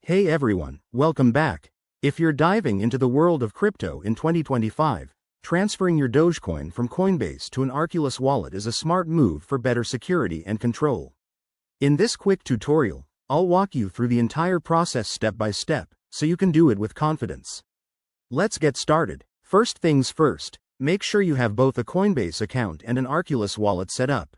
Hey everyone, welcome back. If you're diving into the world of crypto in 2025, transferring your Dogecoin from Coinbase to an Arculus wallet is a smart move for better security and control. In this quick tutorial, I'll walk you through the entire process step by step, so you can do it with confidence. Let's get started. First things first, make sure you have both a Coinbase account and an Arculus wallet set up.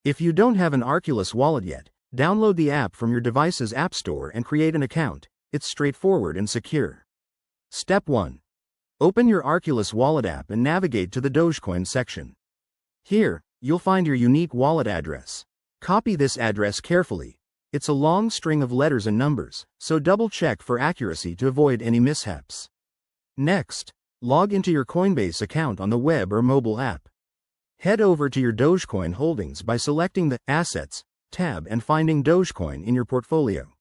If you don't have an Arculus wallet yet, download the app from your device's app store and create an account. It's straightforward and secure. Step 1. Open your Arculus wallet app and navigate to the Dogecoin section. Here, you'll find your unique wallet address. Copy this address carefully. It's a long string of letters and numbers, so double-check for accuracy to avoid any mishaps. Next, log into your Coinbase account on the web or mobile app. Head over to your Dogecoin holdings by selecting the Assets tab and finding Dogecoin in your portfolio.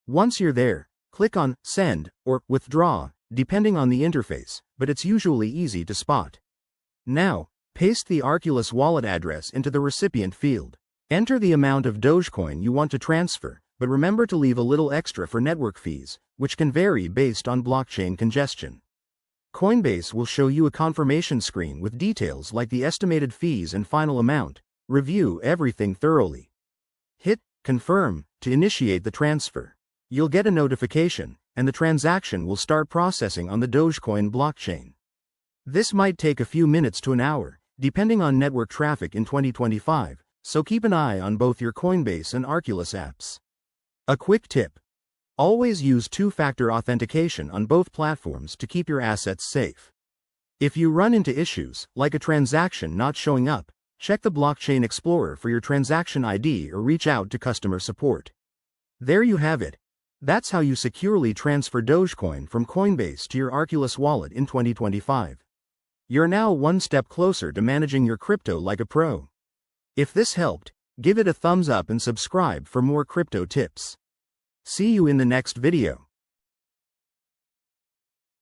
Once you're there, click on Send or Withdraw, depending on the interface, but it's usually easy to spot. Now, paste the Arculus wallet address into the recipient field. Enter the amount of Dogecoin you want to transfer, but remember to leave a little extra for network fees, which can vary based on blockchain congestion. Coinbase will show you a confirmation screen with details like the estimated fees and final amount. Review everything thoroughly. Hit Confirm to initiate the transfer. You'll get a notification, and the transaction will start processing on the Dogecoin blockchain. This might take a few minutes to an hour, depending on network traffic in 2025, so keep an eye on both your Coinbase and Arculus apps. A quick tip: always use two-factor authentication on both platforms to keep your assets safe. If you run into issues, like a transaction not showing up, check the Blockchain Explorer for your transaction ID or reach out to customer support. There you have it. That's how you securely transfer Dogecoin from Coinbase to your Arculus wallet in 2025. You're now one step closer to managing your crypto like a pro. If this helped, give it a thumbs up and subscribe for more crypto tips. See you in the next video.